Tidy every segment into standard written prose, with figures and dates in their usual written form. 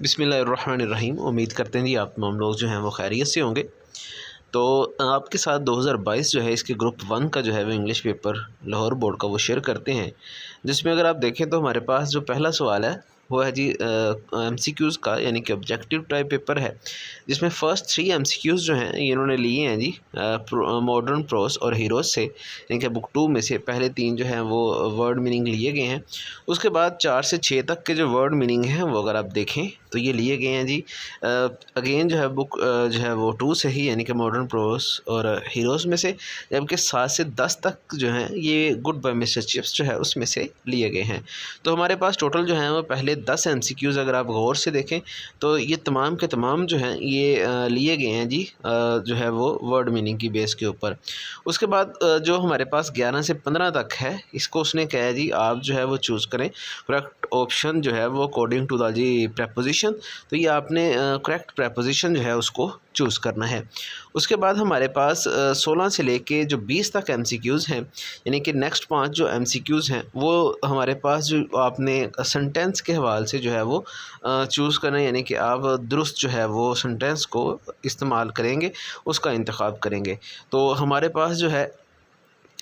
बिस्मिल्लाहिर्रहमानिर्रहीम। उम्मीद करते हैं जी आप तमाम लोग जो हैं वो खैरियत से होंगे। तो आपके साथ 2022 जो है इसके ग्रुप 1 का जो है वो इंग्लिश पेपर लाहौर बोर्ड का वो शेयर करते हैं, जिसमें अगर आप देखें तो हमारे पास जो पहला सवाल है वो है जी एमसीक्यूज़ का, यानी कि ऑब्जेक्टिव टाइप पेपर है, जिसमें फ़र्स्ट 3 एमसीक्यूज़ जो हैं ये इन्होंने लिए हैं जी मॉडर्न प्रोस और हीरोज़ से, यानी कि बुक 2 में से पहले 3 जो हैं वो वर्ड मीनिंग लिए गए हैं। उसके बाद 4 से 6 तक के जो वर्ड मीनिंग हैं वो अगर आप देखें तो ये लिए गए हैं जी अगेन जो है बुक जो है वो 2 से ही, यानी कि मॉडर्न प्रोस और हीरोज़ में से, जबकि 7 से 10 तक जो हैं ये गुड बाय मिस्टर चिप्स जो है उसमें से लिए गए हैं। तो हमारे पास टोटल जो हैं वो पहले 10 एमसीक्यूज़ अगर आप गौर से देखें तो ये तमाम के तमाम जो हैं ये लिए गए हैं जी जो है वो वर्ड मीनिंग की बेस के ऊपर। उसके बाद जो हमारे पास 11 से 15 तक है, इसको उसने कहा है जी आप जो है वो चूज़ करें करेक्ट ऑप्शन जो है वो according to the G proposition. तो ये आपने करेक्ट प्रपोजिशन जो है उसको चूज़ करना है। उसके बाद हमारे पास 16 से लेके जो 20 तक एमसीक्यूज़ हैं, यानी कि नेक्स्ट 5 जो एमसीक्यूज़ हैं वो हमारे पास जो आपने सेंटेंस के हवाले से जो है वो चूज़ करना है, यानी कि आप दुरुस्त जो है वो सेंटेंस को इस्तेमाल करेंगे, उसका इंतखाब करेंगे। तो हमारे पास जो है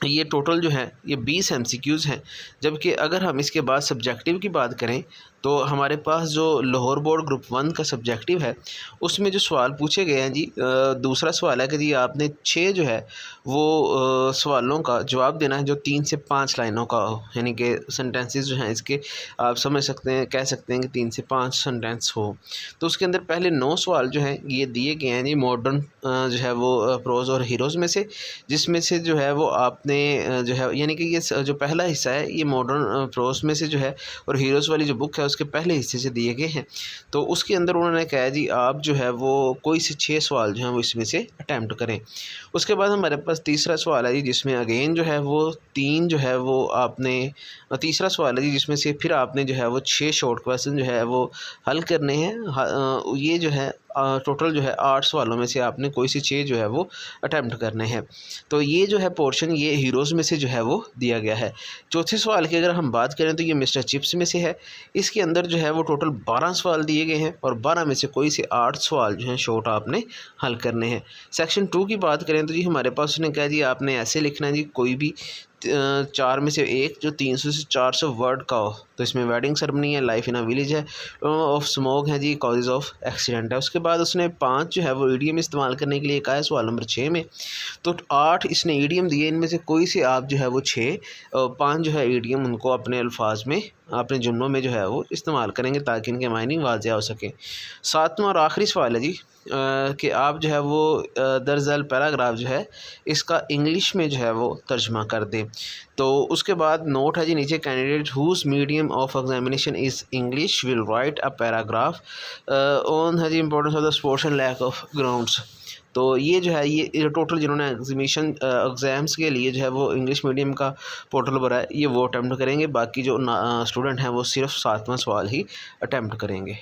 ये टोटल जो है ये 20 एमसीक्यूज़ हैं। जबकि अगर हम इसके बाद सब्जेक्टिव की बात करें तो हमारे पास जो लाहौर बोर्ड ग्रुप 1 का सब्जेक्टिव है उसमें जो सवाल पूछे गए हैं जी दूसरा सवाल है कि जी आपने 6 जो है वो सवालों का जवाब देना है जो 3 से 5 लाइनों का हो, यानी कि सेंटेंसेस जो हैं इसके आप समझ सकते हैं, कह सकते हैं कि 3 से 5 सेंटेंस हो। तो उसके अंदर पहले 9 सवाल जो हैं ये दिए गए हैं जी मॉडर्न जो है वो प्रोज और हीरोज़ में से, जिसमें से जो है वो आपने जो है, यानी कि ये जो पहला हिस्सा है ये मॉडर्न प्रोज में से जो है और हीरोज़ वाली जो बुक है उसके पहले हिस्से से दिए गए हैं। तो उसके अंदर उन्होंने कहा जी आप जो है वो कोई से 6 सवाल जो हैं वो इसमें से अटैम्प्ट करें। उसके बाद हमारे पास तीसरा सवाल है जी जिसमें अगेन जो है वो 3 जो है वो आपने तीसरा सवाल है जी जिसमें से फिर आपने जो है वो 6 शॉर्ट क्वेश्चन जो है वो हल करने हैं। ये जो है टोटल जो है 8 सवालों में से आपने कोई से 6 जो है वो अटैम्प्ट करने हैं। तो ये जो है पोर्शन ये हीरोज़ में से जो है वो दिया गया है। चौथे सवाल की अगर हम बात करें तो ये मिस्टर चिप्स में से है। इसके अंदर जो है वो टोटल 12 सवाल दिए गए हैं और 12 में से कोई से 8 सवाल जो हैं शॉर्ट आपने हल करने हैं। सेक्शन 2 की बात करें तो जी हमारे पास उसने कहा जी आपने ऐसे लिखना है जी कोई भी 4 में से एक जो 300 से 400 वर्ड का हो। तो इसमें वेडिंग सेरेमनी है, लाइफ इन अ विलेज है, ऑफ स्मोक है जी, कॉजेज़ ऑफ एक्सीडेंट है। उसके बाद उसने 5 जो है वो ईडीएम इस्तेमाल करने के लिए कहा है सवाल नंबर 6 में। तो 8 इसने ईडीएम दिए, इनमें से कोई से आप जो है वो 5 जो है ईडीएम उनको अपने अल्फाज में अपने जुमलों में जो है वो इस्तेमाल करेंगे ताकि इनके मायनिंग वाज़िया हो सके। 7वां और आखिरी सवाल है जी कि आप जो है वो दरअसल पैराग्राफ जो है इसका इंग्लिश में जो है वो तर्जमा कर दें। तो उसके बाद नोट है जी नीचे, candidate whose medium of examination is English will write a paragraph on है जी importance of the sports and lack of grounds. तो ये जो है ये टोटल जिन्होंने एग्ज़ाम्स के लिए जो है वो इंग्लिश मीडियम का पोर्टल भरा है ये वो अटैम्प्ट करेंगे, बाकी जो स्टूडेंट हैं वो सिर्फ 7वां सवाल ही अटैम्प्ट करेंगे।